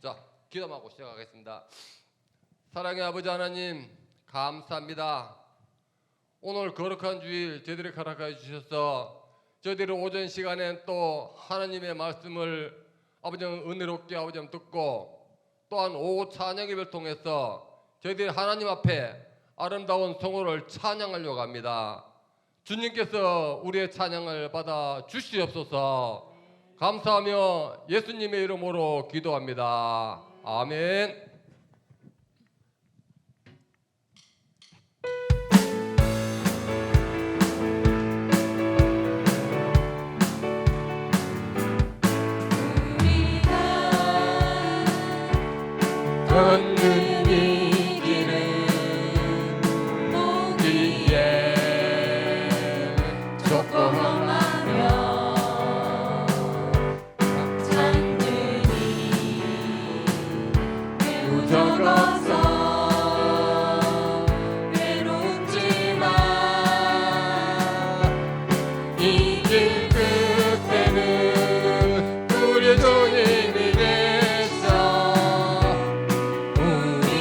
자, 기도하고 시작하겠습니다. 사랑의 아버지 하나님, 감사합니다. 오늘 거룩한 주일 저희들이 허락해 주셔서 저희들이 오전 시간에 또 하나님의 말씀을 아버지 은혜롭게 아버지 듣고, 또한 오후 찬양 예배를 통해서 저희들이 하나님 앞에 아름다운 성호를 찬양하려고 합니다. 주님께서 우리의 찬양을 받아 주시옵소서. 감사하며 예수님의 이름으로 기도합니다. 아멘. 걷는 이 길은 무기에 조금하며 잔들이 무적어서 외롭지만 이 길 끝에는 우리 주님이 계셔. 우리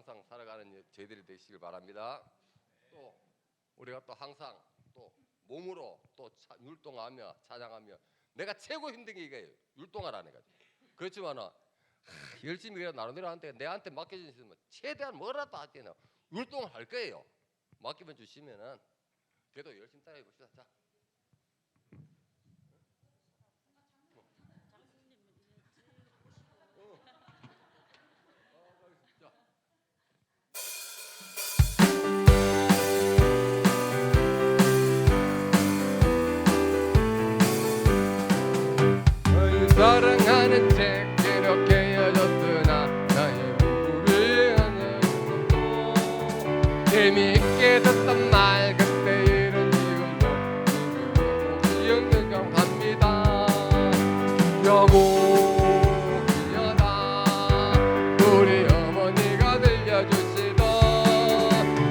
항상 살아가는 저희들이 되시길 바랍니다. 또 우리가 또 항상 또 몸으로 또 율동하며 찬양하며 내가 최고 힘든 게 이거예요. 율동하라는 거죠. 그렇지만은 열심히 나름대로 하는데 내한테 맡겨진 있으면 최대한 뭐라도 하지는 율동을 할 거예요. 맡기면 주시면은 그래도 열심히 따라해 봅시다. 자. 사랑하는 책 이렇게 헤어졌으나 나의 얼굴이 하늘로 재미있게 듣던 말 그때 일은 지금도 기억합니다. 여보 미안하다 우리 어머니가 들려주시던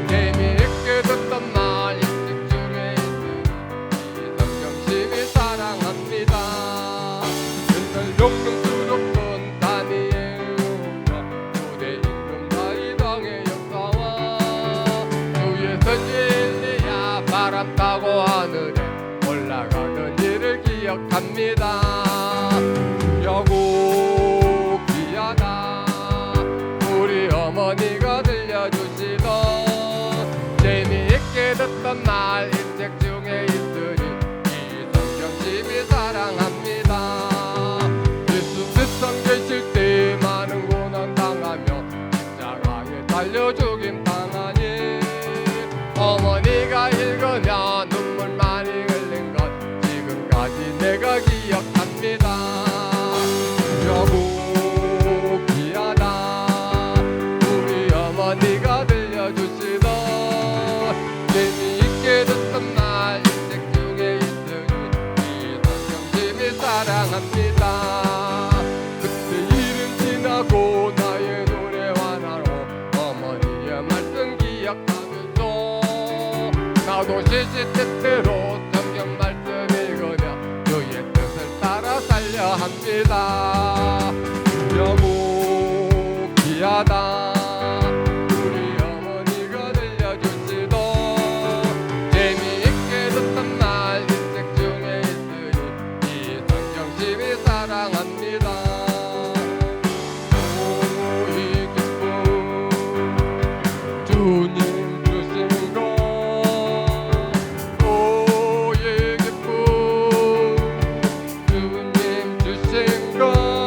재미있게 듣던 말 인생 중에 있는 이성경심이 사랑합니다. 용금 수록돈 다니엘과 고대 임금 다이방의 역사와 주의 선지 엘리야 바람 타고 하늘에 올라가던 일을 기억합니다. 여보 귀하다 우리 어머니가 들려주시던 재미있게 듣던 말 인책 중에 있으니 이성경심이 사랑합니다. 세상 계실 때 많은 고난 당하며 십자가에 달려 죽임 당하니 어머니가 읽으며 눈물 많이 흘린 것 지금까지 내가 기억합니다. 여보 귀하다 우리 어머니가 들려주시던 재미있게 듣던 말 인생 중에 있으니 이성경심이 사랑합니다. 지나고 나의 노래와 나로 어머니의 말씀 기억하면서 나도 시시때때로 성경 말씀 읽으며 주의 뜻을 따라 살려 합니다. 여보 귀하다 우리 어머니가 들려주시던 재미있게 듣던 말 인생 중에 있으니 이성경심이 사랑합니다. 주님 주신 것 오예 기쁨 주님 주신 것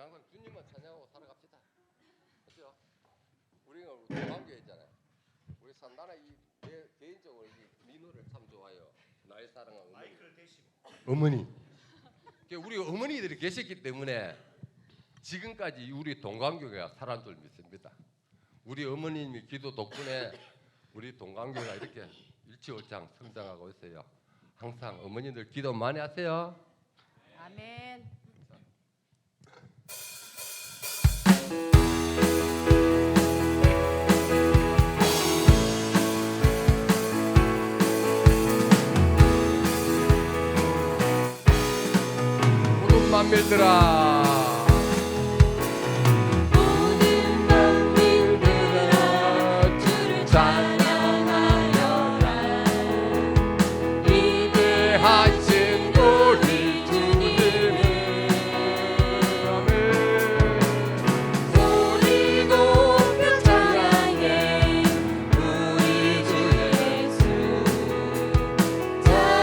항상 주님만 찬양하고 살아갑시다. 그렇죠? 우리가 동방교회 있잖아요. 우리 산나라 내 개인적으로 이 노래를 참 좋아해요. 나의 사랑하는 어머니. 우리 어머니들이 계셨기 때문에 지금까지 우리 동방교회가 살아난 줄 믿습니다. 우리 어머님이 기도 덕분에 우리 동방교회가 이렇게 일치월장 성장하고 있어요. 항상 어머니들 기도 많이 하세요. 아멘. 모든 만밀들아 모든 만민들아 주를 찬양하여라. 위대하신 우리 주님을 아멘. 소리 높여 찬양해 우리 주 예수 찬양하라.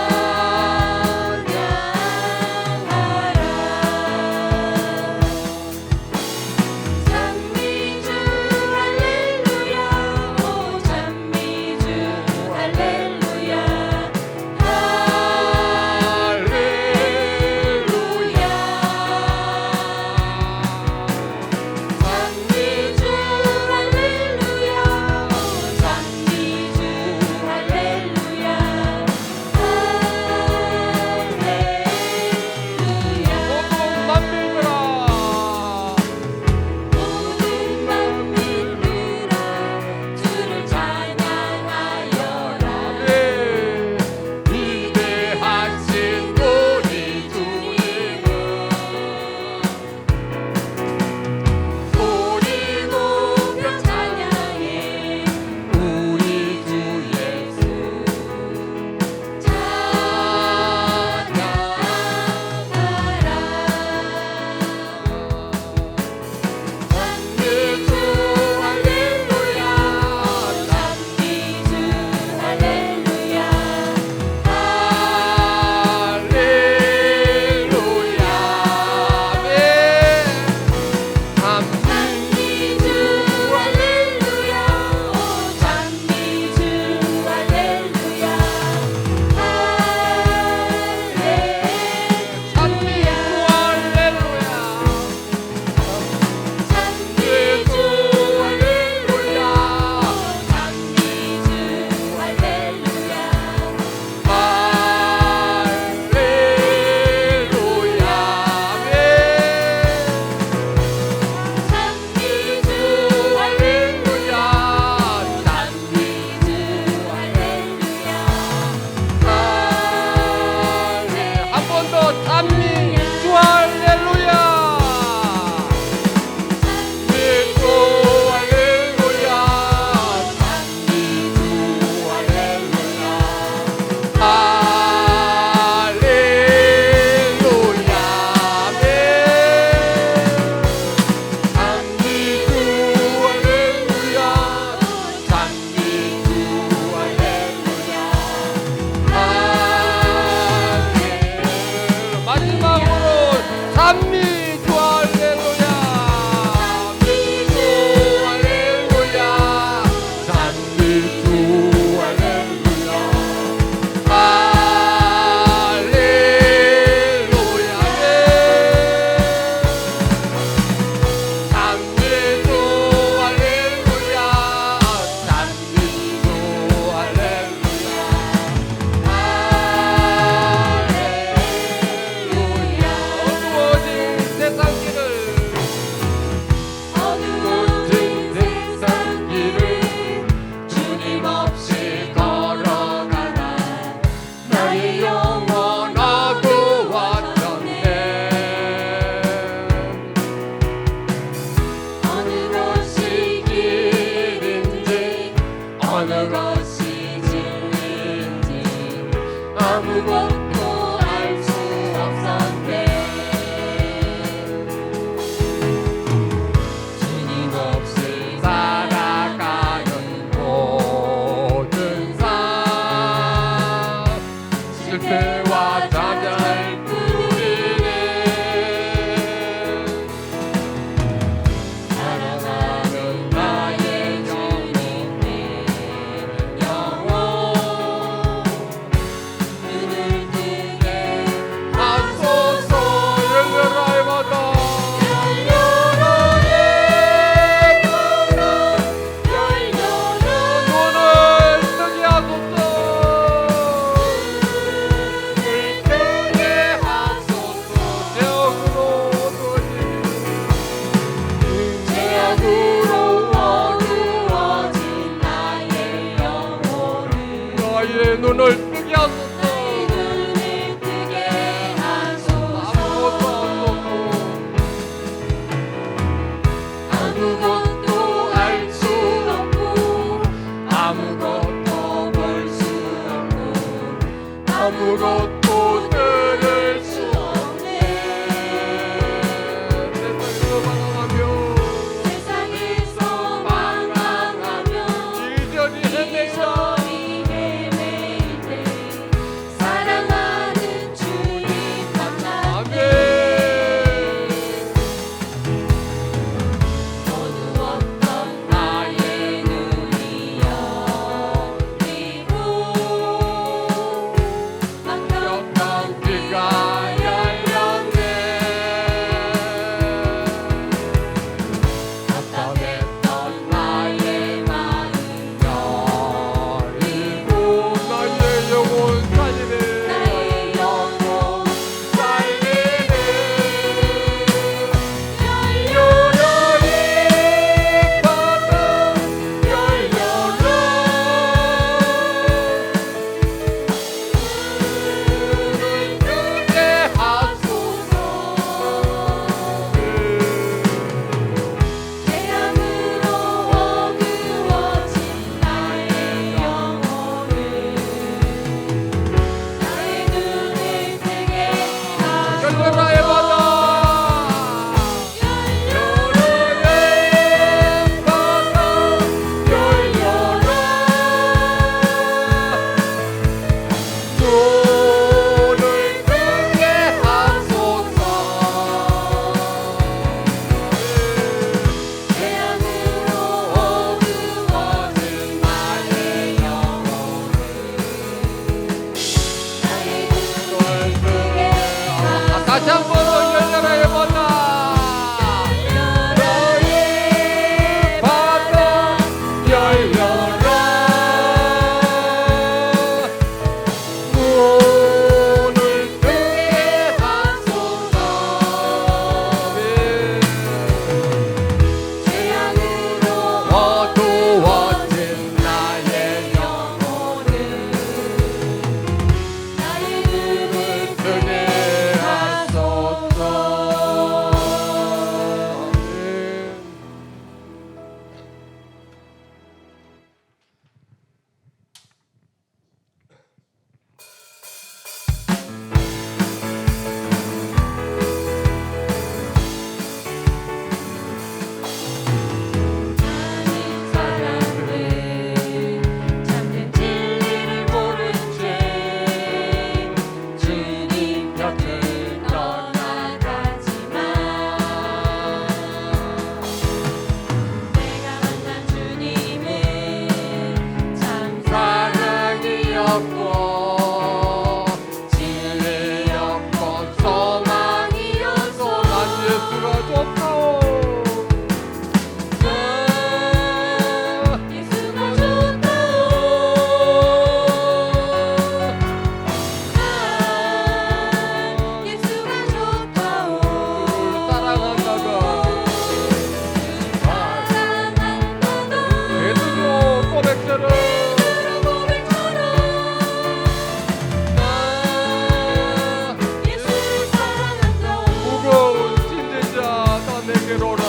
내게로라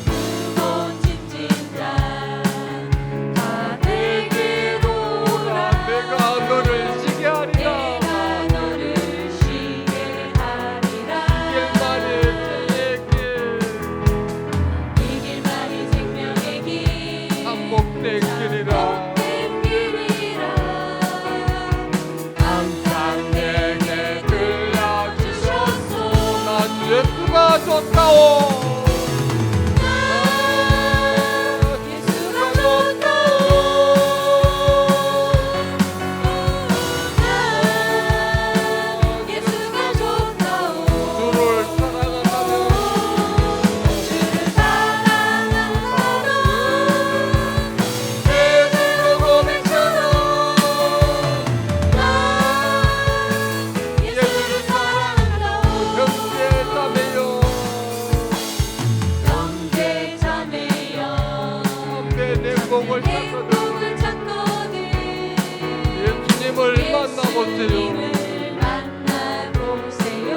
무거운 짐진 자다 내게로라 내가 너를 지게 하리라 내가 너를 쉬게 하리라 이 길만이 생명의 길 이 길만이 생명의 길 반복된 길이라 된 길이라 항상 내게 들려주소서 주소서 난 예수가 좋다오 예수가 좋다오 예수가 좋다오 주를 사랑한다면 주를 사랑한다면 예수를 고백처럼 난 예수를 사랑한다오 형제 자매여 형제 자매여 내 공을 찾거든 행복을 찾거든 예수님을 만나보세요 예수님을 만나보세요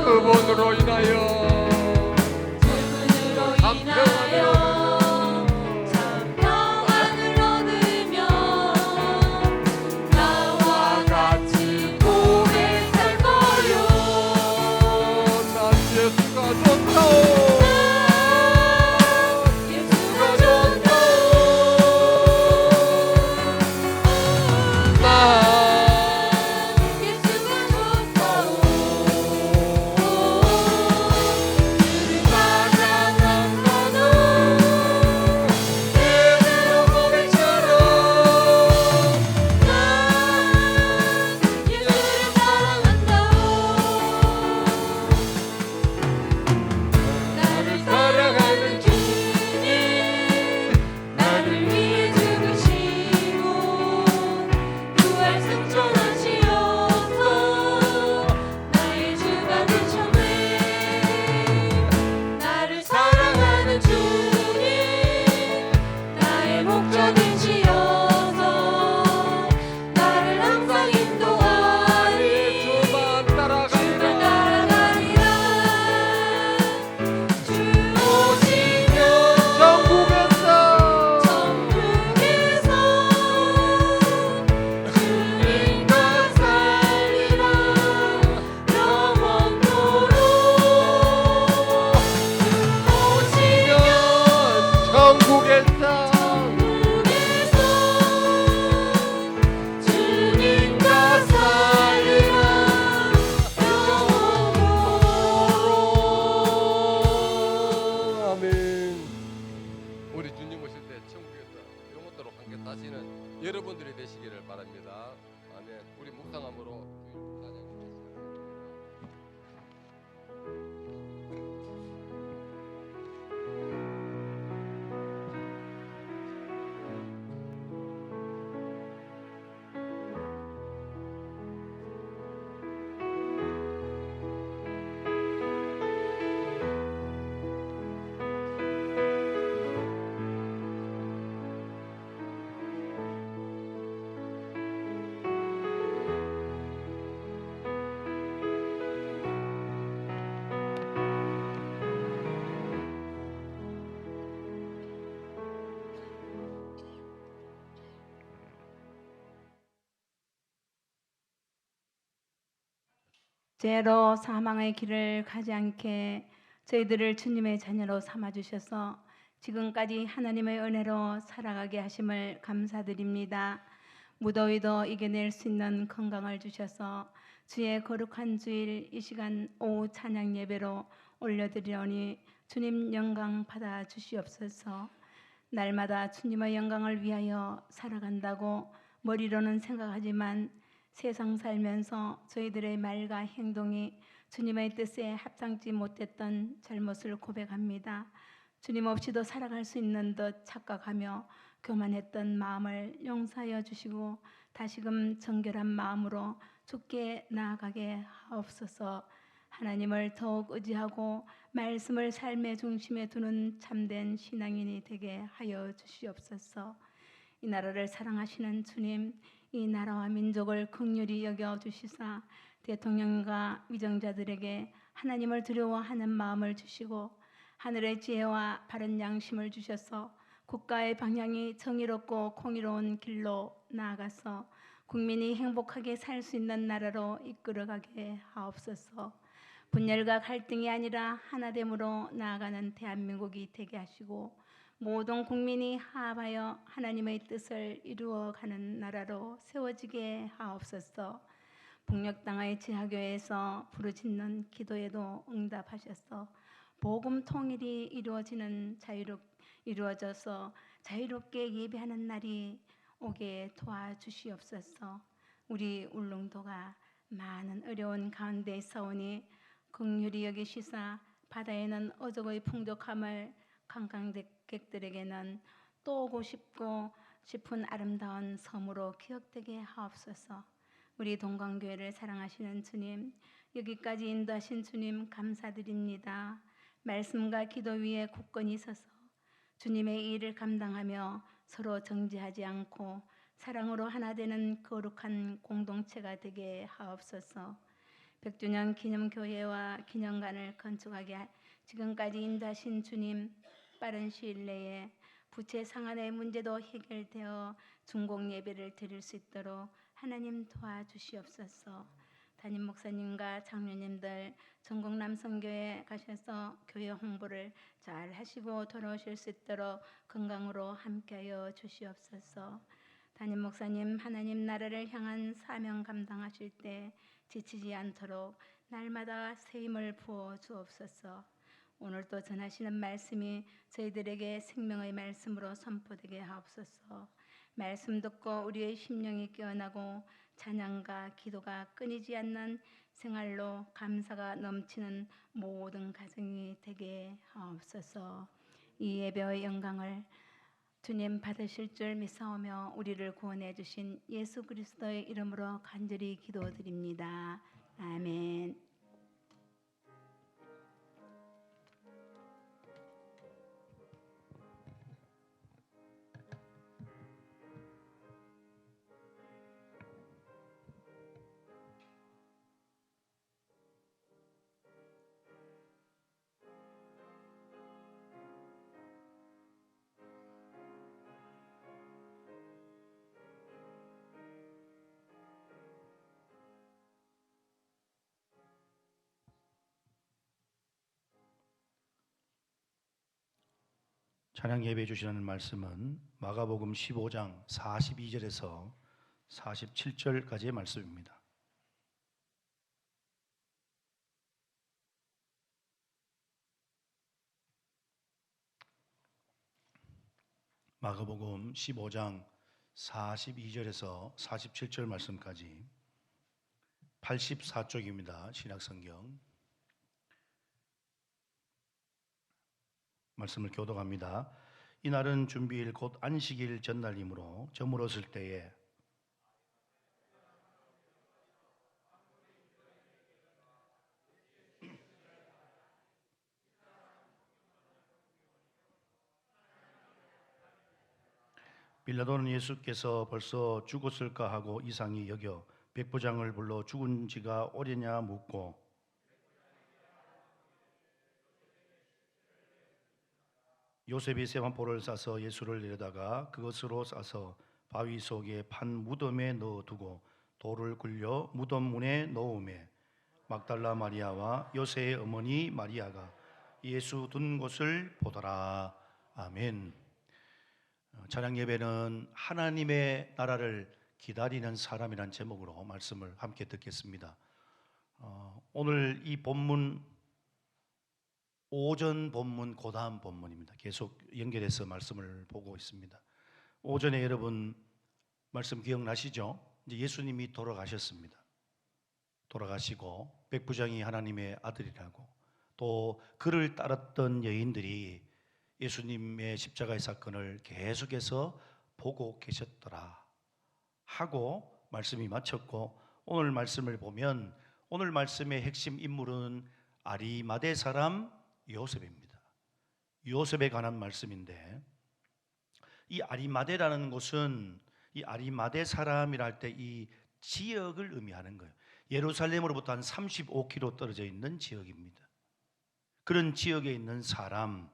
그분으로 인하여 그분으로 인하여 참 평안을 얻으며 나와 같이 고백할 거요 난 예수가 좋다오 예수가 좋다오 예수가 좋다오 주를 사랑한다는 예수의 고백처럼 난 예수를 사랑한다오 나를 사랑하는 주님 나를 위해 죽으시고 부활 승천하시어서 나의 주가 되셨네 나를 사랑하는 주님 나의 목자 되시어서 나를 항상 인도하리 주만 주를 따라가리라 따라가리라 주 오시면 천국에서 천국에서 주님과 살리라 영원토록 오시면 천국에서 천국에서 주님과 살리라 영원토록 아멘. 우리 주님 오실 때 천국에서 영원토록 함께 사시는 여러분들이 되시기를 바랍니다. 아멘. 우리 묵상함으로 찬양 죄로 사망의 길을 가지 않게 저희들을 주님의 자녀로 삼아 주셔서 지금까지 하나님의 은혜로 살아가게 하심을 감사드립니다. 무더위도 이겨낼 수 있는 건강을 주셔서 주의 거룩한 주일 이 시간 오후 찬양 예배로 올려드리오니 주님 영광 받아 주시옵소서. 날마다 주님의 영광을 위하여 살아간다고 머리로는 생각하지만 세상 살면서 저희들의 말과 행동이 주님의 뜻에 합당치 못했던 잘못을 고백합니다. 주님 없이도 살아갈 수 있는 듯 착각하며 교만했던 마음을 용서하여 주시고 다시금 정결한 마음으로 주께 나아가게 하옵소서. 하나님을 더욱 의지하고 말씀을 삶의 중심에 두는 참된 신앙인이 되게 하여 주시옵소서. 이 나라를 사랑하시는 주님, 이 나라와 민족을 긍휼히 여겨 주시사 대통령과 위정자들에게 하나님을 두려워하는 마음을 주시고 하늘의 지혜와 바른 양심을 주셔서 국가의 방향이 정의롭고 공의로운 길로 나아가서 국민이 행복하게 살 수 있는 나라로 이끌어가게 하옵소서. 분열과 갈등이 아니라 하나됨으로 나아가는 대한민국이 되게 하시고 모든 국민이 화합하여 하나님의 뜻을 이루어가는 나라로 세워지게 하옵소서. 북녘땅의 지하교회에서 부르짖는 기도에도 응답하셔서 복음 통일이 이루어져서 자유롭게 예배하는 날이 오게 도와주시옵소서. 우리 울릉도가 많은 어려운 가운데 있사오니 긍휼히 여기시사 바다에는 어족의 풍족함을 관광객들에게는 또 오고 싶은 아름다운 섬으로 기억되게 하옵소서. 우리 동광교회를 사랑하시는 주님, 여기까지 인도하신 주님 감사드립니다. 말씀과 기도 위에 굳건히 서서 주님의 일을 감당하며 서로 정죄하지 않고 사랑으로 하나 되는 거룩한 공동체가 되게 하옵소서. 100주년 기념교회와 기념관을 건축하게 지금까지 인도하신 주님, 빠른 시일 내에 부채 상환의 문제도 해결되어 중공 예배를 드릴 수 있도록 하나님 도와주시옵소서. 담임 목사님과 장로님들 전국 남성교회 가셔서 교회 홍보를 잘 하시고 돌아오실 수 있도록 건강으로 함께하여 주시옵소서. 담임 목사님 하나님 나라를 향한 사명 감당하실 때 지치지 않도록 날마다 새 힘을 부어 주옵소서. 오늘 또 전하시는 말씀이 저희들에게 생명의 말씀으로 선포되게 하옵소서. 말씀 듣고 우리의 심령이 깨어나고 찬양과 기도가 끊이지 않는 생활로 감사가 넘치는 모든 가정이 되게 하옵소서. 이 예배의 영광을 주님 받으실 줄 믿사오며 우리를 구원해 주신 예수 그리스도의 이름으로 간절히 기도드립니다. 아멘. 찬양 예배 주시는 말씀은 마가복음 15장 42절에서 47절까지의 말씀입니다. 마가복음 15장 42절에서 47절 말씀까지 84쪽입니다. 신약성경 말씀을 교독합니다. 이날은 준비일 곧 안식일 전날이므로 저물었을 때에 빌라도는 예수께서 벌써 죽었을까 하고 이상히 여겨 백부장을 불러 죽은 지가 오래냐 묻고 요셉이 세마포를 싸서 예수를 내려다가 그것으로 싸서 바위 속에 판 무덤에 넣어두고 돌을 굴려 무덤 문에 넣으매 막달라 마리아와 요새의 어머니 마리아가 예수 둔 곳을 보더라. 아멘. 찬양 예배는 하나님의 나라를 기다리는 사람이란 제목으로 말씀을 함께 듣겠습니다. 오늘 이 본문 오전 본문, 고다음 본문입니다. 계속 연결해서 말씀을 보고 있습니다. 오전에 여러분 말씀 기억나시죠? 이제 예수님이 돌아가셨습니다. 돌아가시고 백부장이 하나님의 아들이라고 또 그를 따랐던 여인들이 예수님의 십자가의 사건을 계속해서 보고 계셨더라 하고 말씀이 마쳤고 오늘 말씀을 보면 오늘 말씀의 핵심 인물은 아리마대 사람 요셉입니다. 요셉에 관한 말씀인데 이 아리마대라는 곳은 이 아리마대 사람이라 할 때 이 지역을 의미하는 거예요. 예루살렘으로부터 한 35km 떨어져 있는 지역입니다. 그런 지역에 있는 사람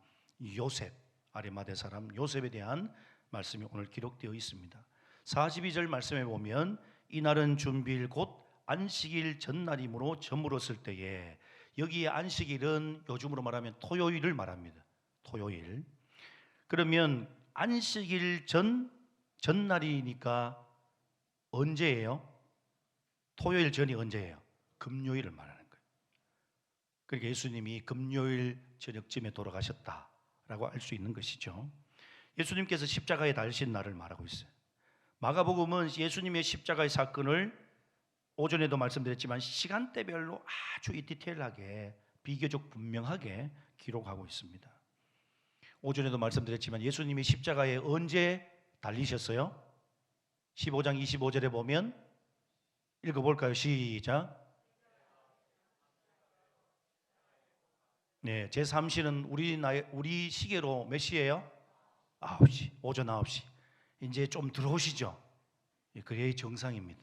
요셉, 아리마대 사람 요셉에 대한 말씀이 오늘 기록되어 있습니다. 42절 말씀에 보면 이날은 준비일 곧 안식일 전날이므로 저물었을 때에, 여기에 안식일은 요즘으로 말하면 토요일을 말합니다. 토요일. 그러면 안식일 전날이니까 언제예요? 토요일 전이 언제예요? 금요일을 말하는 거예요. 그러니까 예수님이 금요일 저녁쯤에 돌아가셨다라고 알 수 있는 것이죠. 예수님께서 십자가에 달리신 날을 말하고 있어요. 마가복음은 예수님의 십자가의 사건을 오전에도 말씀드렸지만 시간대별로 아주 디테일하게 비교적 분명하게 기록하고 있습니다. 오전에도 말씀드렸지만 예수님이 십자가에 언제 달리셨어요? 15장 25절에 보면 읽어볼까요? 시작. 네, 제3시는 우리 시계로 몇 시예요? 9시, 오전 9시. 이제 좀 들어오시죠? 그래야 정상입니다.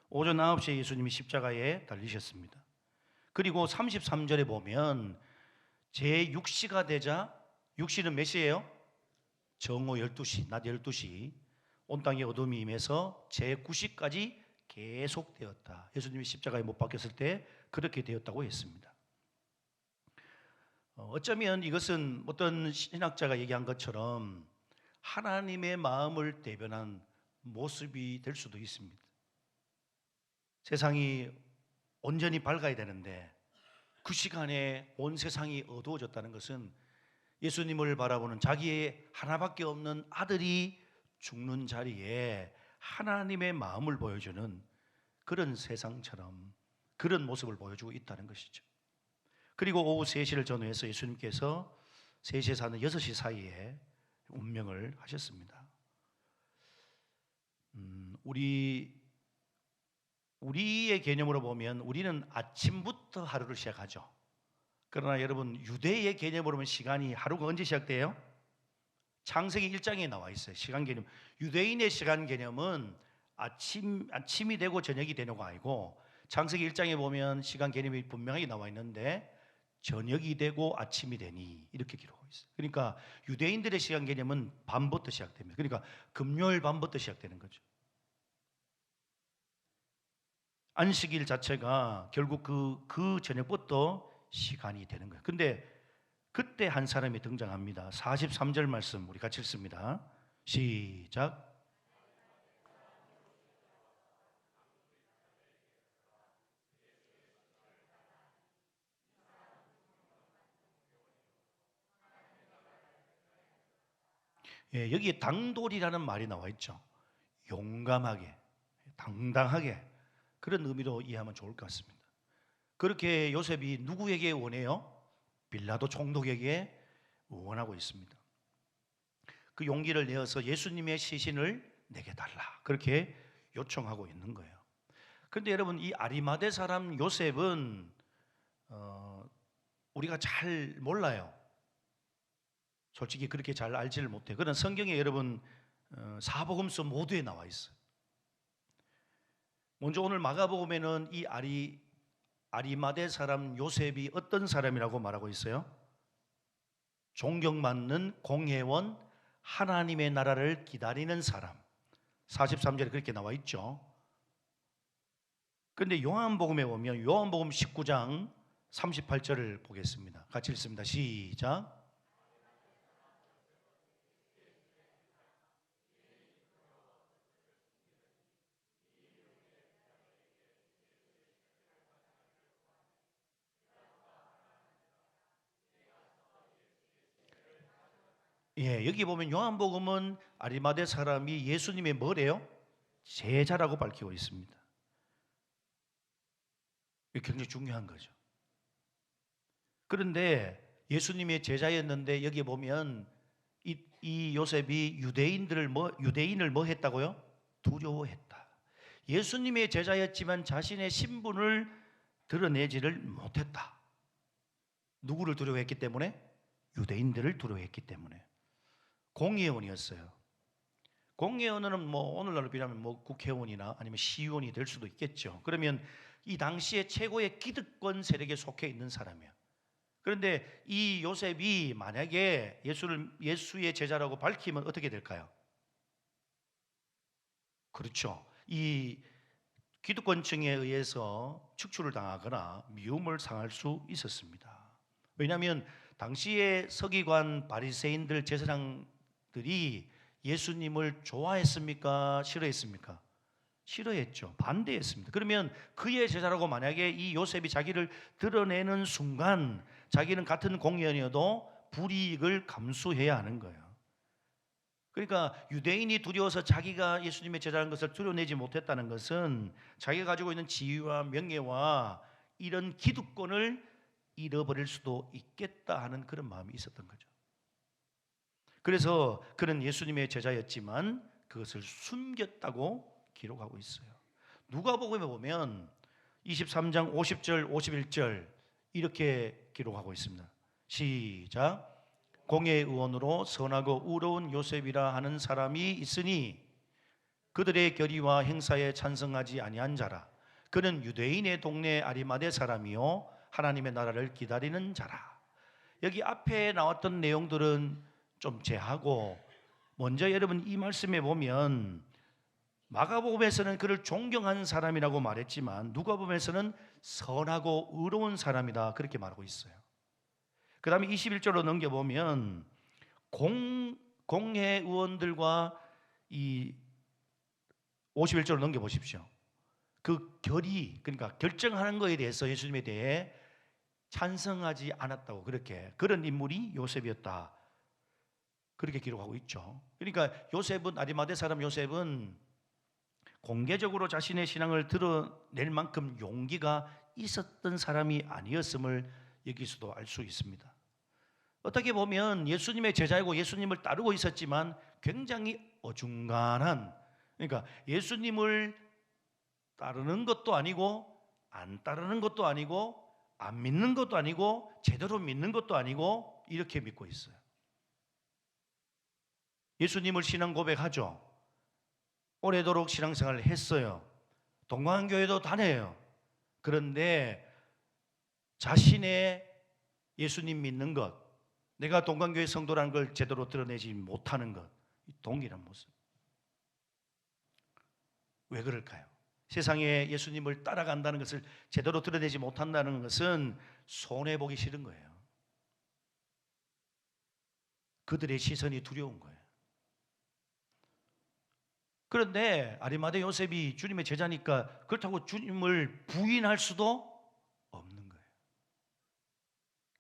오전 9시에 예수님이 십자가에 달리셨습니다. 그리고 33절에 보면 제6시가 되자, 6시는 몇 시예요? 정오 12시, 낮 12시. 온 땅에 어둠이 임해서 제9시까지 계속되었다. 예수님이 십자가에 못 박혔을 때 그렇게 되었다고 했습니다. 어쩌면 이것은 어떤 신학자가 얘기한 것처럼 하나님의 마음을 대변한 모습이 될 수도 있습니다. 세상이 온전히 밝아야 되는데 그 시간에 온 세상이 어두워졌다는 것은 예수님을 바라보는 자기의 하나밖에 없는 아들이 죽는 자리에 하나님의 마음을 보여주는 그런 세상처럼 그런 모습을 보여주고 있다는 것이죠. 그리고 오후 3시를 전후해서 예수님께서 3시에서 하는 6시 사이에 운명을 하셨습니다. 우리의 개념으로 보면 우리는 아침부터 하루를 시작하죠. 그러나 여러분, 유대의 개념으로 보면 시간이 하루가 언제 시작돼요? 창세기 1장에 나와 있어요. 시간 개념. 유대인의 시간 개념은 아침이 되고 저녁이 되는 거 아니고, 창세기 1장에 보면 시간 개념이 분명하게 나와 있는데 저녁이 되고 아침이 되니 이렇게 기록하고 있어요. 그러니까 유대인들의 시간 개념은 밤부터 시작됩니다. 그러니까 금요일 밤부터 시작되는 거죠. 안식일 자체가 결국 그 저녁부터 시간이 되는 거예요. 근데 그때 한 사람이 등장합니다. 43절 말씀 우리 같이 읽습니다. 시작. 예, 여기에 당돌이라는 말이 나와 있죠. 용감하게, 당당하게, 그런 의미로 이해하면 좋을 것 같습니다. 그렇게 요셉이 누구에게 원해요? 빌라도 총독에게 원하고 있습니다. 그 용기를 내어서 예수님의 시신을 내게 달라, 그렇게 요청하고 있는 거예요. 그런데 여러분, 이 아리마대 사람 요셉은 우리가 잘 몰라요. 솔직히 그렇게 잘 알지를 못해요. 그런 성경에 여러분 사복음서 모두에 나와 있어요. 먼저 오늘 마가복음에는 이 아리마대 사람 요셉이 어떤 사람이라고 말하고 있어요? 존경받는 공회원, 하나님의 나라를 기다리는 사람. 43절에 그렇게 나와 있죠. 그런데 요한복음에 보면 요한복음 19장 38절을 보겠습니다. 같이 읽습니다. 시작. 예, 여기 보면 요한복음은 아리마대 사람이 예수님의 뭐래요? 제자라고 밝히고 있습니다. 이게 굉장히 중요한 거죠. 그런데 예수님의 제자였는데 여기 보면 이 요셉이 유대인을 뭐 했다고요? 두려워했다. 예수님의 제자였지만 자신의 신분을 드러내지를 못했다. 누구를 두려워했기 때문에? 유대인들을 두려워했기 때문에. 공회원이었어요. 공회원은 뭐 오늘날로 비하면 뭐 국회의원이나 아니면 시의원이 될 수도 있겠죠. 그러면 이 당시에 최고의 기득권 세력에 속해 있는 사람이야. 그런데 이 요셉이 만약에 예수의 제자라고 밝히면 어떻게 될까요? 그렇죠. 이 기득권층에 의해서 축출을 당하거나 미움을 상할 수 있었습니다. 왜냐하면 당시의 서기관 바리새인들 제사장들이 예수님을 좋아했습니까? 싫어했습니까? 싫어했죠. 반대했습니다. 그러면 그의 제자라고 만약에 이 요셉이 자기를 드러내는 순간 자기는 같은 공연이어도 불이익을 감수해야 하는 거예요. 그러니까 유대인이 두려워서 자기가 예수님의 제자라는 것을 드러내지 못했다는 것은 자기가 가지고 있는 지위와 명예와 이런 기득권을 잃어버릴 수도 있겠다 하는 그런 마음이 있었던 거죠. 그래서 그는 예수님의 제자였지만 그것을 숨겼다고 기록하고 있어요. 누가복음에 보면 23장 50절 51절 이렇게 기록하고 있습니다. 시작. 공회의 의원으로 선하고 의로운 요셉이라 하는 사람이 있으니 그들의 결의와 행사에 찬성하지 아니한 자라. 그는 유대인의 동네 아리마대 사람이요 하나님의 나라를 기다리는 자라. 여기 앞에 나왔던 내용들은 좀 제하고 먼저 여러분 이 말씀에 보면 마가복음에서는 그를 존경하는 사람이라고 말했지만 누가복음에서는 선하고 의로운 사람이다 그렇게 말하고 있어요. 그 다음에 21절로 넘겨보면 공회 의원들과 이 51절로 넘겨보십시오. 그 결의, 그러니까 결정하는 것에 대해서 예수님에 대해 찬성하지 않았다고 그런 인물이 요셉이었다 그렇게 기록하고 있죠. 그러니까 요셉은 아리마대 사람 요셉은 공개적으로 자신의 신앙을 드러낼 만큼 용기가 있었던 사람이 아니었음을 여기서도 알 수 있습니다. 어떻게 보면 예수님의 제자이고 예수님을 따르고 있었지만 굉장히 어중간한, 그러니까 예수님을 따르는 것도 아니고 안 따르는 것도 아니고 안 믿는 것도 아니고 제대로 믿는 것도 아니고 이렇게 믿고 있어요. 예수님을 신앙 고백하죠. 오래도록 신앙생활을 했어요. 동방교회도 다녀요. 그런데 자신의 예수님 믿는 것, 내가 동방교회 성도라는 걸 제대로 드러내지 못하는 것, 동일한 모습. 왜 그럴까요? 세상에 예수님을 따라간다는 것을 제대로 드러내지 못한다는 것은 손해보기 싫은 거예요. 그들의 시선이 두려운 거예요. 그런데 아리마대 요셉이 주님의 제자니까 그렇다고 주님을 부인할 수도 없는 거예요.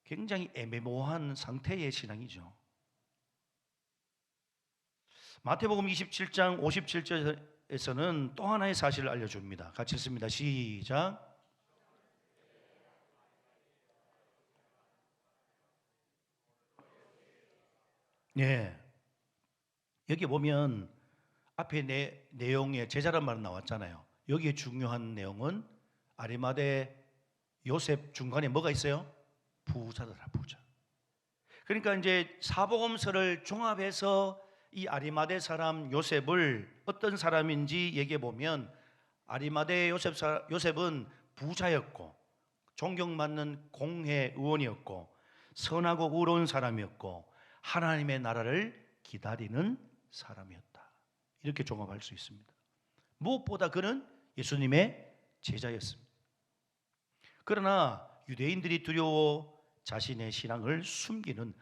굉장히 애매모호한 상태의 신앙이죠. 마태복음 27장 57절에서는 또 하나의 사실을 알려줍니다. 같이 읽습니다. 시작. 네. 여기 보면 앞에 내용에 제자란 말은 나왔잖아요. 여기에 중요한 내용은 아리마대 요셉 중간에 뭐가 있어요? 부자더라, 부자. 그러니까 이제 사복음서를 종합해서 이 아리마대 사람 요셉을 어떤 사람인지 얘기해 보면 아리마대 요셉은 부자였고 존경받는 공회 의원이었고 선하고 의로운 사람이었고 하나님의 나라를 기다리는 사람이었다. 이렇게 종합할 수 있습니다. 무엇보다 그는 예수님의 제자였습니다. 그러나 유대인들이 두려워 자신의 신앙을 숨기는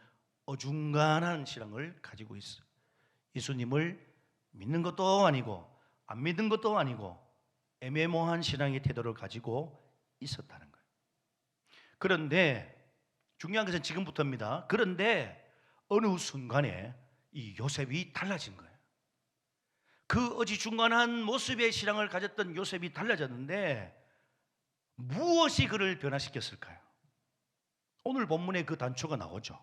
어중간한 신앙을 가지고 있어요. 예수님을 믿는 것도 아니고 안 믿는 것도 아니고 애매모호한 신앙의 태도를 가지고 있었다는 거예요. 그런데 중요한 것은 지금부터입니다. 그런데 어느 순간에 이 요셉이 달라진 거예요. 그 어지중간한 모습의 신앙을 가졌던 요셉이 달라졌는데 무엇이 그를 변화시켰을까요? 오늘 본문에 그 단초가 나오죠.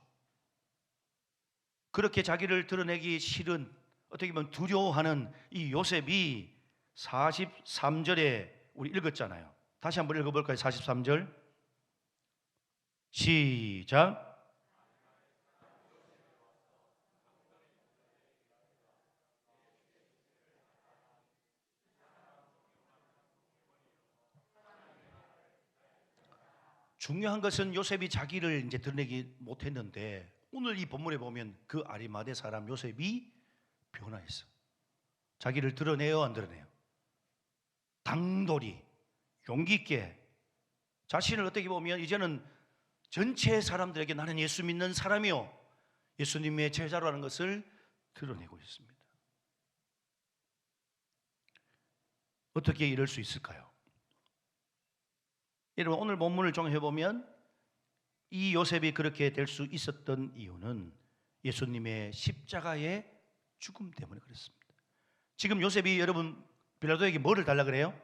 그렇게 자기를 드러내기 싫은, 어떻게 보면 두려워하는 이 요셉이 43절에 우리 읽었잖아요. 다시 한번 읽어볼까요? 43절 시작. 중요한 것은 요셉이 자기를 이제 드러내기 못했는데 오늘 이 본문에 보면 그 아리마대 사람 요셉이 변화했어. 자기를 드러내요, 안 드러내요? 당돌이 용기 있게 자신을 어떻게 보면 이제는 전체 사람들에게 나는 예수 믿는 사람이요, 예수님의 제자라는 것을 드러내고 있습니다. 어떻게 이럴 수 있을까요? 여러분, 오늘 본문을 종합해 보면 이 요셉이 그렇게 될 수 있었던 이유는 예수님의 십자가의 죽음 때문에 그렇습니다. 지금 요셉이 여러분 빌라도에게 뭐를 달라 그래요?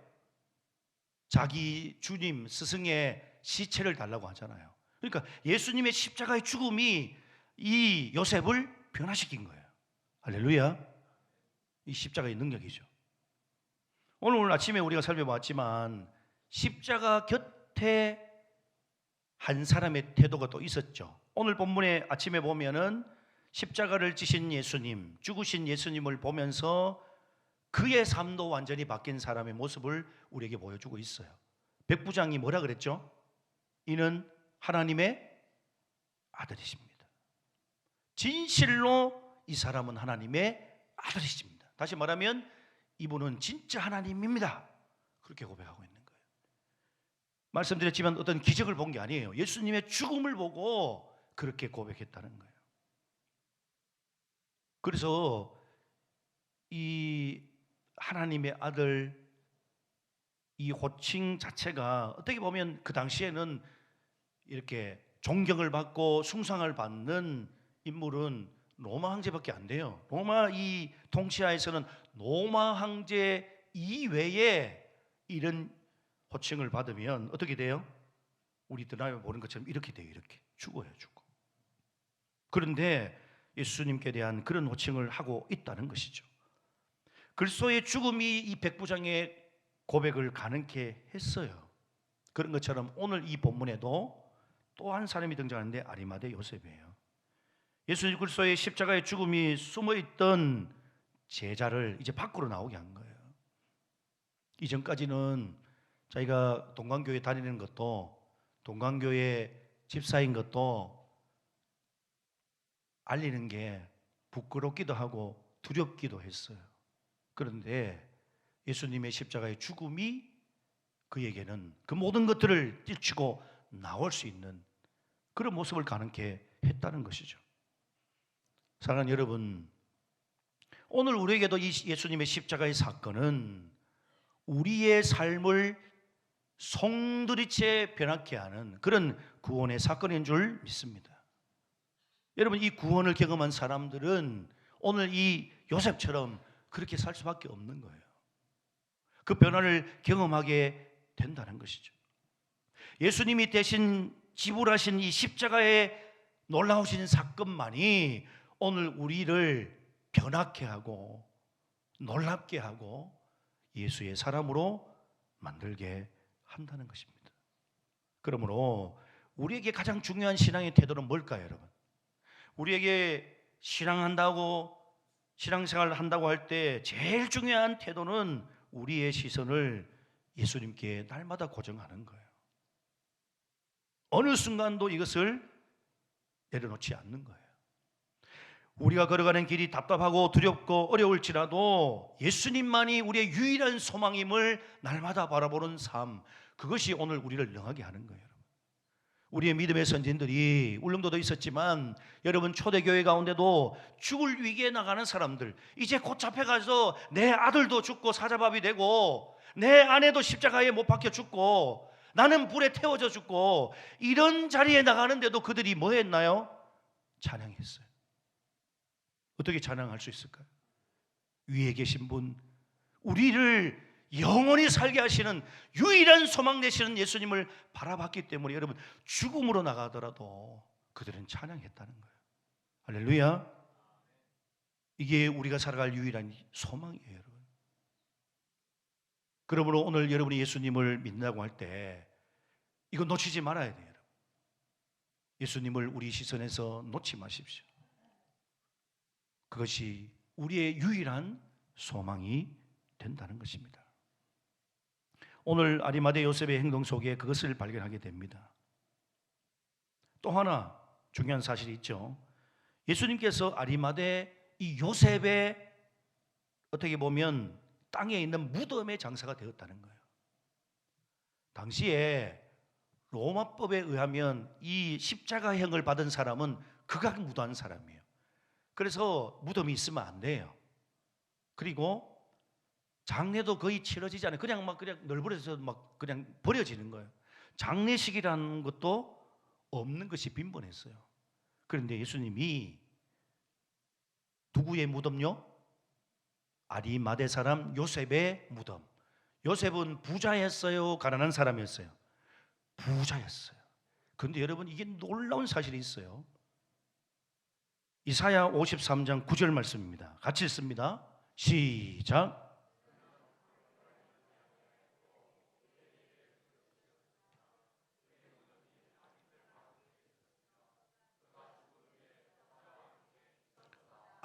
자기 주님 스승의 시체를 달라고 하잖아요. 그러니까 예수님의 십자가의 죽음이 이 요셉을 변화시킨 거예요. 할렐루야. 이 십자가의 능력이죠. 오늘 아침에 우리가 살펴봤지만 십자가 곁에 한 사람의 태도가 또 있었죠. 오늘 본문에 아침에 보면은 십자가를 지신 예수님, 죽으신 예수님을 보면서 그의 삶도 완전히 바뀐 사람의 모습을 우리에게 보여주고 있어요. 백부장이 뭐라 그랬죠? 이는 하나님의 아들이십니다. 진실로 이 사람은 하나님의 아들이십니다. 다시 말하면 이분은 진짜 하나님입니다. 그렇게 고백하고 있는 거예요. 말씀드렸지만 어떤 기적을 본 게 아니에요. 예수님의 죽음을 보고 그렇게 고백했다는 거예요. 그래서 이 하나님의 아들 이 호칭 자체가 어떻게 보면 그 당시에는 이렇게 존경을 받고 숭상을 받는 인물은 로마 황제밖에 안 돼요. 로마 이 통치하에서는 로마 황제 이외에 이런 호칭을 받으면 어떻게 돼요? 우리 드라마 보는 것처럼 이렇게 돼요. 이렇게 죽어요, 죽어. 그런데 예수님께 대한 그런 호칭을 하고 있다는 것이죠. 그리스도의 죽음이 이 백부장의 고백을 가능케 했어요. 그런 것처럼 오늘 이 본문에도 또 한 사람이 등장하는데 아리마대 요셉이에요. 예수 그리스도의 십자가의 죽음이 숨어있던 제자를 이제 밖으로 나오게 한 거예요. 이전까지는 자기가 동강교회 다니는 것도, 동강교회 집사인 것도 알리는 게 부끄럽기도 하고 두렵기도 했어요. 그런데 예수님의 십자가의 죽음이 그에게는 그 모든 것들을 뛰치고 나올 수 있는 그런 모습을 가능케 했다는 것이죠. 사랑하는 여러분, 오늘 우리에게도 이 예수님의 십자가의 사건은 우리의 삶을 송두리째 변하게 하는 그런 구원의 사건인 줄 믿습니다. 여러분, 이 구원을 경험한 사람들은 오늘 이 요셉처럼 그렇게 살 수밖에 없는 거예요. 그 변화를 경험하게 된다는 것이죠. 예수님이 대신 지불하신 이 십자가의 놀라우신 사건만이 오늘 우리를 변하게 하고 놀랍게 하고 예수의 사람으로 만들게 한다는 것입니다. 그러므로 우리에게 가장 중요한 신앙의 태도는 뭘까요, 여러분? 우리에게 신앙한다고, 신앙생활을 한다고 할 때 제일 중요한 태도는 우리의 시선을 예수님께 날마다 고정하는 거예요. 어느 순간도 이것을 내려놓지 않는 거예요. 우리가 걸어가는 길이 답답하고 두렵고 어려울지라도 예수님만이 우리의 유일한 소망임을 날마다 바라보는 삶, 그것이 오늘 우리를 능하게 하는 거예요. 우리의 믿음의 선진들이 울릉도도 있었지만 여러분 초대교회 가운데도 죽을 위기에 나가는 사람들, 이제 곧 잡혀가서 내 아들도 죽고 사자밥이 되고 내 아내도 십자가에 못 박혀 죽고 나는 불에 태워져 죽고 이런 자리에 나가는데도 그들이 뭐 했나요? 찬양했어요. 어떻게 찬양할 수 있을까요? 위에 계신 분, 우리를 영원히 살게 하시는 유일한 소망 되시는 예수님을 바라봤기 때문에 여러분 죽음으로 나가더라도 그들은 찬양했다는 거예요. 할렐루야. 이게 우리가 살아갈 유일한 소망이에요, 여러분. 그러므로 오늘 여러분이 예수님을 믿는다고 할 때 이거 놓치지 말아야 돼요. 여러분. 예수님을 우리 시선에서 놓지 마십시오. 그것이 우리의 유일한 소망이 된다는 것입니다. 오늘 아리마대 요셉의 행동 속에 그것을 발견하게 됩니다. 또 하나 중요한 사실이 있죠. 예수님께서 아리마대 이 요셉의 어떻게 보면 땅에 있는 무덤의 장사가 되었다는 거예요. 당시에 로마법에 의하면 이 십자가형을 받은 사람은 극악무도한 사람이에요. 그래서 무덤이 있으면 안 돼요. 그리고 장례도 거의 치러지지 않아요. 그냥 널브러져서 막 그냥 버려지는 거예요. 장례식이라는 것도 없는 것이 빈번했어요. 그런데 예수님이 누구의 무덤요? 아리마대 사람 요셉의 무덤. 요셉은 부자였어요? 가난한 사람이었어요? 부자였어요. 그런데 여러분, 이게 놀라운 사실이 있어요. 이사야 53장 9절 말씀입니다. 같이 읽습니다. 시작.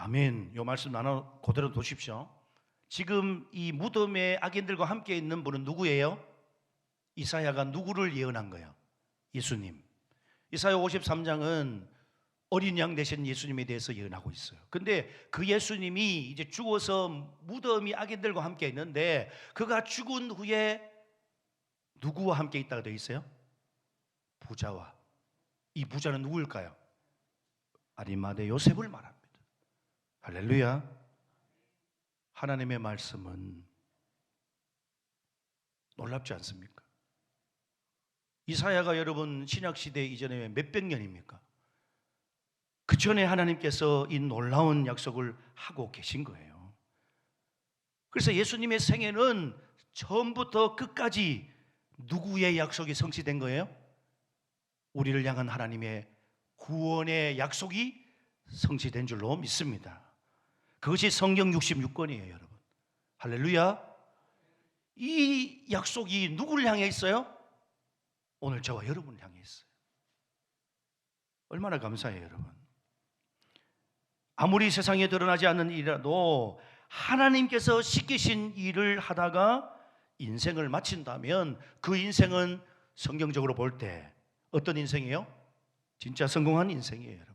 아멘. 이 말씀 나눠 그대로 두십시오. 지금 이 무덤에 악인들과 함께 있는 분은 누구예요? 이사야가 누구를 예언한 거예요? 예수님. 이사야 53장은 어린 양 되신 예수님에 대해서 예언하고 있어요. 근데 그 예수님이 이제 죽어서 무덤이 악인들과 함께 있는데 그가 죽은 후에 누구와 함께 있다가 되어 있어요? 부자와. 이 부자는 누구일까요? 아리마대 요셉을 말합니다. 할렐루야. 하나님의 말씀은 놀랍지 않습니까? 이사야가 여러분 신약시대 이전에 몇백 년입니까? 그 전에 하나님께서 이 놀라운 약속을 하고 계신 거예요. 그래서 예수님의 생애는 처음부터 끝까지 누구의 약속이 성취된 거예요? 우리를 향한 하나님의 구원의 약속이 성취된 줄로 믿습니다. 그것이 성경 66권이에요, 여러분. 할렐루야. 이 약속이 누구를 향해 있어요? 오늘 저와 여러분을 향해 있어요. 얼마나 감사해요, 여러분. 아무리 세상에 드러나지 않는 일이라도 하나님께서 시키신 일을 하다가 인생을 마친다면 그 인생은 성경적으로 볼 때 어떤 인생이에요? 진짜 성공한 인생이에요, 여러분.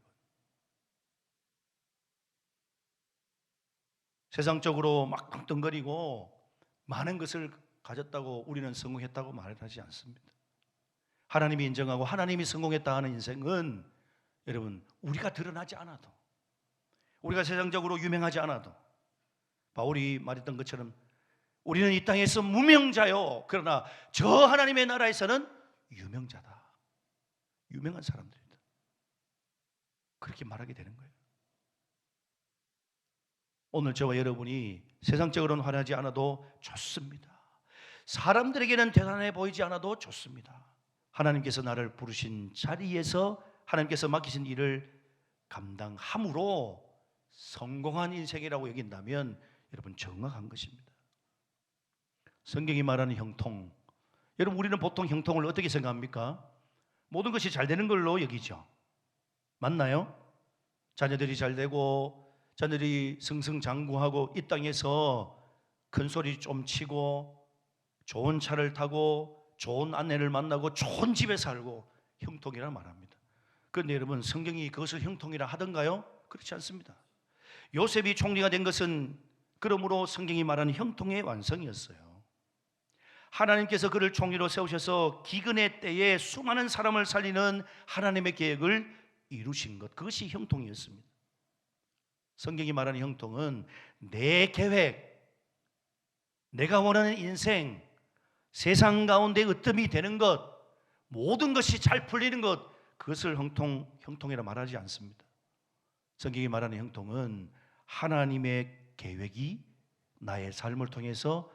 세상적으로 막 떵떵거리고 많은 것을 가졌다고 우리는 성공했다고 말하지 않습니다. 하나님이 인정하고 하나님이 성공했다 하는 인생은 여러분, 우리가 드러나지 않아도, 우리가 세상적으로 유명하지 않아도, 바울이 말했던 것처럼 우리는 이 땅에서 무명자요, 그러나 저 하나님의 나라에서는 유명자다. 유명한 사람들이다. 그렇게 말하게 되는 거예요. 오늘 저와 여러분이 세상적으로는 화려하지 않아도 좋습니다. 사람들에게는 대단해 보이지 않아도 좋습니다. 하나님께서 나를 부르신 자리에서 하나님께서 맡기신 일을 감당함으로 성공한 인생이라고 여긴다면 여러분 정확한 것입니다. 성경이 말하는 형통, 여러분 우리는 보통 형통을 어떻게 생각합니까? 모든 것이 잘 되는 걸로 여기죠. 맞나요? 자녀들이 잘 되고 자녀들이 승승장구하고 이 땅에서 큰 소리 좀 치고 좋은 차를 타고 좋은 아내를 만나고 좋은 집에 살고 형통이라 말합니다. 그런데 여러분 성경이 그것을 형통이라 하던가요? 그렇지 않습니다. 요셉이 총리가 된 것은 그러므로 성경이 말하는 형통의 완성이었어요. 하나님께서 그를 총리로 세우셔서 기근의 때에 수많은 사람을 살리는 하나님의 계획을 이루신 것, 그것이 형통이었습니다. 성경이 말하는 형통은 내 계획, 내가 원하는 인생, 세상 가운데 으뜸이 되는 것, 모든 것이 잘 풀리는 것, 그것을 형통이라 말하지 않습니다. 성경이 말하는 형통은 하나님의 계획이 나의 삶을 통해서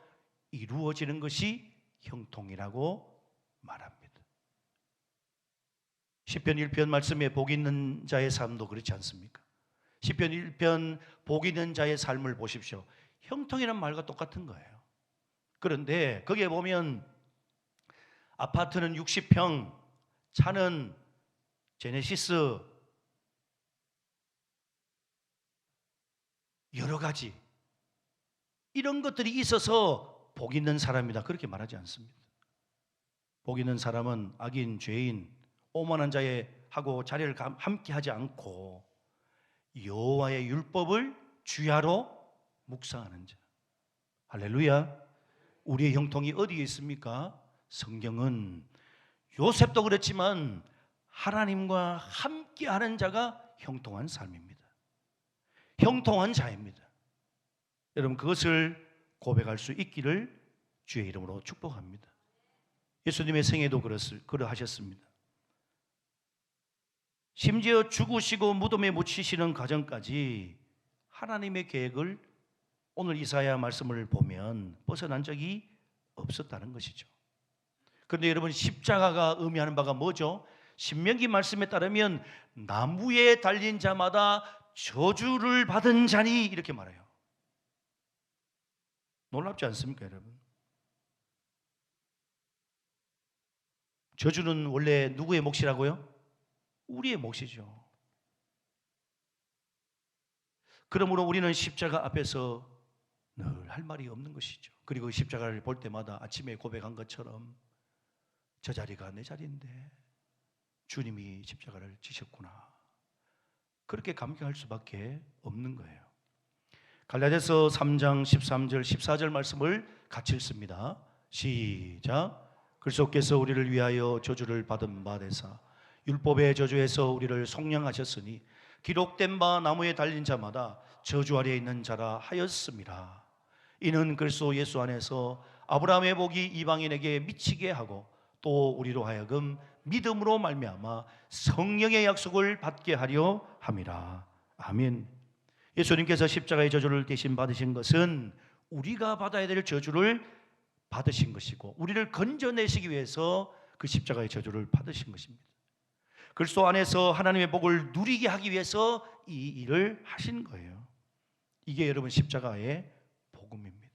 이루어지는 것이 형통이라고 말합니다. 시편 1편 말씀에 복 있는 자의 삶도 그렇지 않습니까? 시편 1편 복 있는 자의 삶을 보십시오. 형통이란 말과 똑같은 거예요. 그런데 거기에 보면 아파트는 60평, 차는 제네시스, 여러 가지 이런 것들이 있어서 복 있는 사람이다 그렇게 말하지 않습니다. 복 있는 사람은 악인, 죄인, 오만한 자의 하고 자리를 함께 하지 않고 여호와의 율법을 주야로 묵상하는 자. 할렐루야. 우리의 형통이 어디에 있습니까? 성경은 요셉도 그렇지만 하나님과 함께하는 자가 형통한 삶입니다. 형통한 자입니다. 여러분, 그것을 고백할 수 있기를 주의 이름으로 축복합니다. 예수님의 생애도 그러하셨습니다. 심지어 죽으시고 무덤에 묻히시는 과정까지 하나님의 계획을 오늘 이사야 말씀을 보면 벗어난 적이 없었다는 것이죠. 그런데 여러분, 십자가가 의미하는 바가 뭐죠? 신명기 말씀에 따르면 나무에 달린 자마다 저주를 받은 자니 이렇게 말해요. 놀랍지 않습니까, 여러분? 저주는 원래 누구의 몫이라고요? 우리의 몫이죠. 그러므로 우리는 십자가 앞에서 늘 할 말이 없는 것이죠. 그리고 십자가를 볼 때마다 아침에 고백한 것처럼 저 자리가 내 자리인데 주님이 십자가를 지셨구나. 그렇게 감격할 수밖에 없는 거예요. 갈라디아서 3장 13절 14절 말씀을 같이 읽습니다. 시작. 그리스도께서 우리를 위하여 저주를 받은 바 되사 율법의 저주에서 우리를 속량하셨으니 기록된 바 나무에 달린 자마다 저주 아래에 있는 자라 하였습니다. 이는 그리스도 예수 안에서 아브라함의 복이 이방인에게 미치게 하고 또 우리로 하여금 믿음으로 말미암아 성령의 약속을 받게 하려 함이라. 아멘. 예수님께서 십자가의 저주를 대신 받으신 것은 우리가 받아야 될 저주를 받으신 것이고 우리를 건져내시기 위해서 그 십자가의 저주를 받으신 것입니다. 그리스도 안에서 하나님의 복을 누리게 하기 위해서 이 일을 하신 거예요. 이게 여러분 십자가의 복음입니다.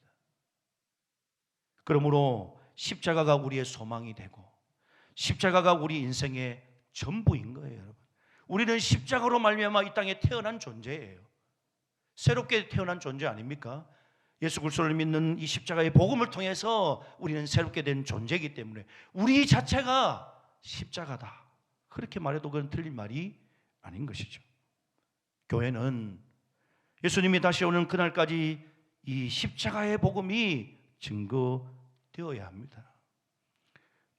그러므로 십자가가 우리의 소망이 되고 십자가가 우리 인생의 전부인 거예요, 여러분. 우리는 십자가로 말미암아 이 땅에 태어난 존재예요. 새롭게 태어난 존재 아닙니까? 예수 그리스도를 믿는 이 십자가의 복음을 통해서 우리는 새롭게 된 존재이기 때문에 우리 자체가 십자가다. 그렇게 말해도 그건 틀린 말이 아닌 것이죠. 교회는 예수님이 다시 오는 그날까지 이 십자가의 복음이 증거되어야 합니다.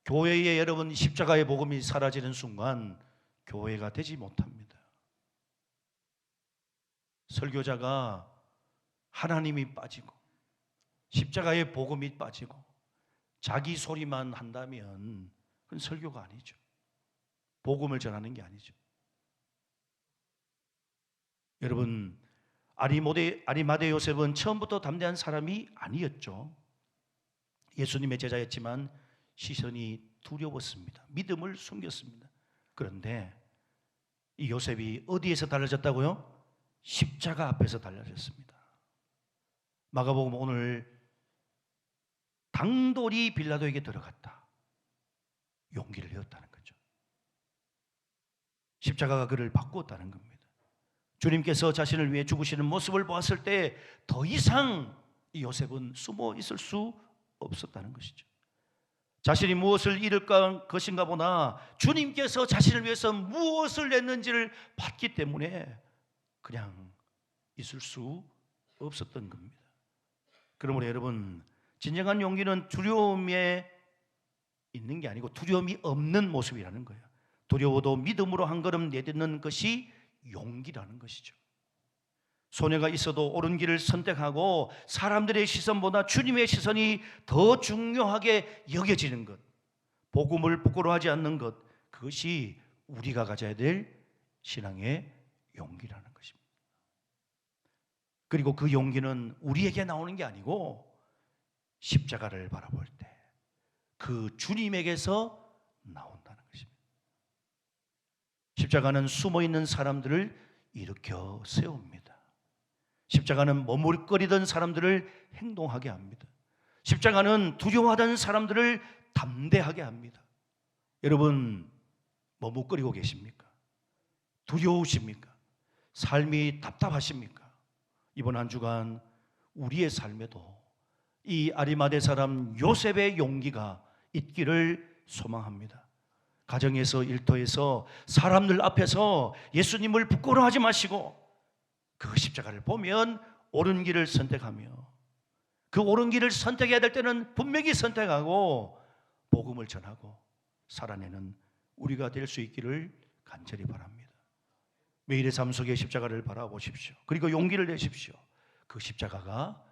교회에 여러분 십자가의 복음이 사라지는 순간 교회가 되지 못합니다. 설교자가 하나님이 빠지고 십자가의 복음이 빠지고 자기 소리만 한다면 그건 설교가 아니죠. 복음을 전하는 게 아니죠. 여러분, 아리마대 요셉은 처음부터 담대한 사람이 아니었죠. 예수님의 제자였지만 시선이 두려웠습니다. 믿음을 숨겼습니다. 그런데 이 요셉이 어디에서 달라졌다고요? 십자가 앞에서 달라졌습니다. 마가복음 오늘 당돌이 빌라도에게 들어갔다. 용기를 내었다는 거죠. 십자가가 그를 바꾸었다는 겁니다. 주님께서 자신을 위해 죽으시는 모습을 보았을 때 더 이상 이 요셉은 숨어 있을 수 없었다는 것이죠. 자신이 무엇을 잃을 것인가 보나 주님께서 자신을 위해서 무엇을 냈는지를 봤기 때문에 그냥 있을 수 없었던 겁니다. 그러므로 여러분, 진정한 용기는 두려움에 있는 게 아니고 두려움이 없는 모습이라는 거예요. 두려워도 믿음으로 한 걸음 내딛는 것이 용기라는 것이죠. 손해가 있어도 옳은 길을 선택하고 사람들의 시선보다 주님의 시선이 더 중요하게 여겨지는 것, 복음을 부끄러워하지 않는 것, 그것이 우리가 가져야 될 신앙의 용기라는 것입니다. 그리고 그 용기는 우리에게 나오는 게 아니고 십자가를 바라볼 때 그 주님에게서 나온다는 것입니다. 십자가는 숨어있는 사람들을 일으켜 세웁니다. 십자가는 머뭇거리던 사람들을 행동하게 합니다. 십자가는 두려워하던 사람들을 담대하게 합니다. 여러분, 머뭇거리고 계십니까? 두려우십니까? 삶이 답답하십니까? 이번 한 주간 우리의 삶에도 이 아리마대 사람 요셉의 용기가 있기를 소망합니다. 가정에서, 일터에서, 사람들 앞에서 예수님을 부끄러워하지 마시고 그 십자가를 보면 옳은 길을 선택하며, 그 옳은 길을 선택해야 될 때는 분명히 선택하고 복음을 전하고 살아내는 우리가 될 수 있기를 간절히 바랍니다. 매일의 삶 속에 십자가를 바라보십시오. 그리고 용기를 내십시오. 그 십자가가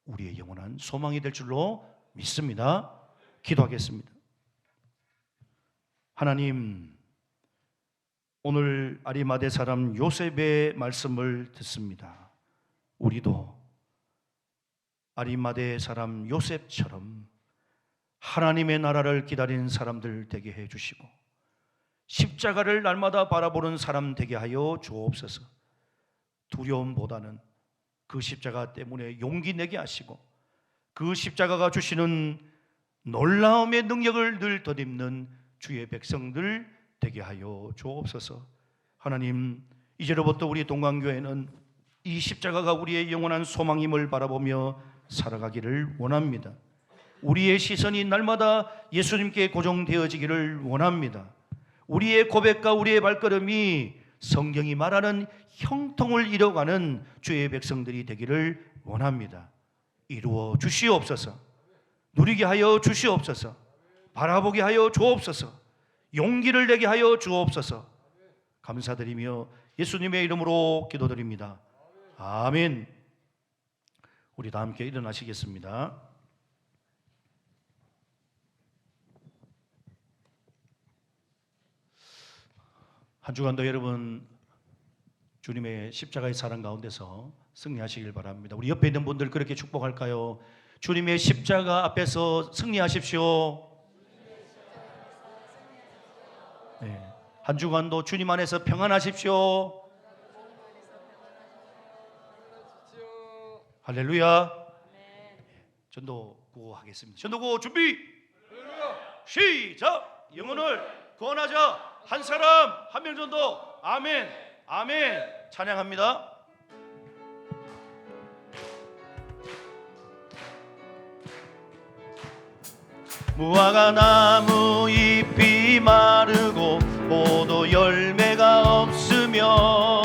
우리의 영원한 소망이 될 줄로 믿습니다. 기도하겠습니다. 하나님, 오늘 아리마대 사람 요셉의 말씀을 듣습니다. 우리도 아리마대 사람 요셉처럼 하나님의 나라를 기다리는 사람들 되게 해주시고 십자가를 날마다 바라보는 사람 되게 하여 주옵소서. 두려움보다는 그 십자가 때문에 용기 내게 하시고 그 십자가가 주시는 놀라움의 능력을 늘 덧입는 주의 백성들 되게 하여 주옵소서. 하나님, 이제로부터 우리 동강교회는 이 십자가가 우리의 영원한 소망임을 바라보며 살아가기를 원합니다. 우리의 시선이 날마다 예수님께 고정되어지기를 원합니다. 우리의 고백과 우리의 발걸음이 성경이 말하는 형통을 이뤄가는 주의 백성들이 되기를 원합니다. 이루어 주시옵소서. 누리게 하여 주시옵소서. 바라보게 하여 주옵소서. 용기를 내게 하여 주옵소서. 감사드리며 예수님의 이름으로 기도드립니다. 아멘. 우리 다 함께 일어나시겠습니다. 한 주간도 여러분 주님의 십자가의 사랑 가운데서 승리하시길 바랍니다. 우리 옆에 있는 분들 그렇게 축복할까요? 주님의 십자가 앞에서 승리하십시오. 네. 한 주간도 주님 안에서 평안하십시오. 할렐루야. 전도 구호하겠습니다. 전도 구호 준비. 시작. 영혼을 구원하자. 한 사람 한 명 전도. 아멘. 아멘. 찬양합니다. 무화과 나무 잎이 마르고 포도 열매가 없으며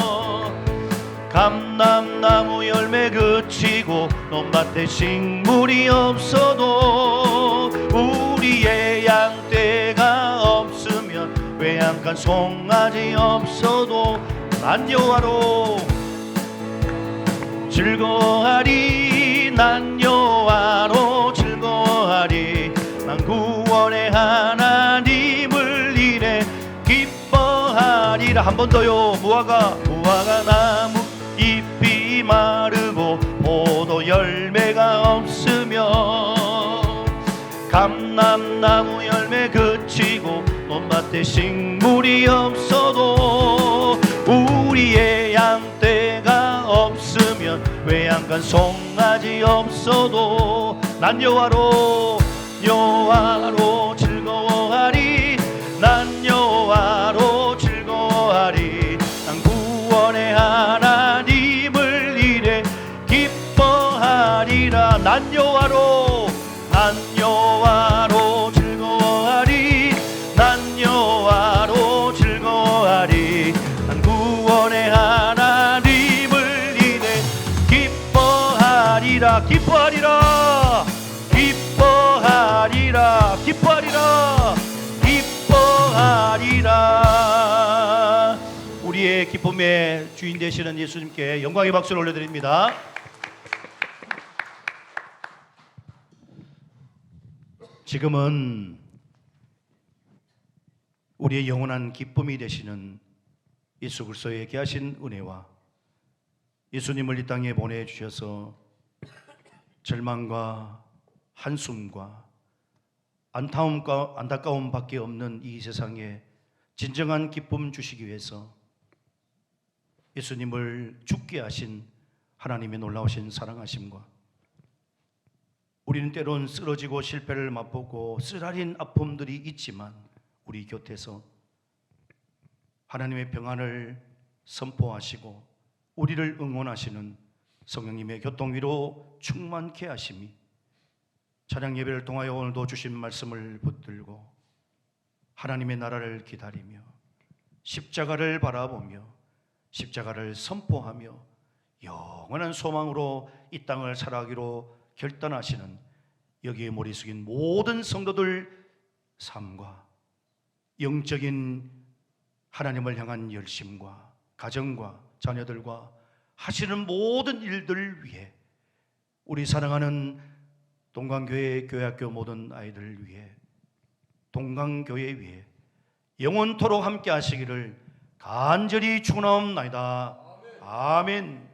감람나무 열매 그치고 논밭에 식물이 없어도 우리의 양떼가 없으면 외양간 송아지 없어도 난 여호와로 즐거워하리. 난 여호와로 즐거워하리. 난 구원의 하나님을 인해 기뻐하리라. 한 번 더요. 무화과 나무 잎이 마르고 포도 열매가 없으며 감람나무 열매 그치고 논밭에 식물이 없어도 우리의 양떼가 없으면 외양간 송아지 없어도 난 여호와로 즐거워하리. 난 여호와로 즐거워하리. 난 구원의 하나님을 인해 기뻐하리라. 난 여호와로 즐거워하리. 난 여호와로 즐거워하리. 난 구원의 하나님을 인해 기뻐하리라. 기뻐하리라. 기뻐하리라. 기뻐하리라. 기뻐하리라. 우리의 기쁨의 주인 되시는 예수님께 영광의 박수를 올려드립니다. 지금은 우리의 영원한 기쁨이 되시는 예수 그리스도의 귀하신 은혜와 예수님을 이 땅에 보내주셔서 절망과 한숨과 안타까움밖에 없는 이 세상에 진정한 기쁨 주시기 위해서 예수님을 죽게 하신 하나님의 놀라우신 사랑하심과 우리는 때론 쓰러지고 실패를 맛보고 쓰라린 아픔들이 있지만 우리 곁에서 하나님의 평안을 선포하시고 우리를 응원하시는 성령님의 교통위로 충만케 하심이 찬양 예배를 통하여 오늘도 주신 말씀을 붙들고 하나님의 나라를 기다리며 십자가를 바라보며 십자가를 선포하며 영원한 소망으로 이 땅을 살아가기로 결단하시는 여기에 머리 숙인 모든 성도들 삶과 영적인 하나님을 향한 열심과 가정과 자녀들과 하시는 모든 일들을 위해 우리 사랑하는 동강교회 교회학교 모든 아이들을 위해 동강교회 위해 영원토록 함께 하시기를 간절히 축원하옵나이다. 아멘.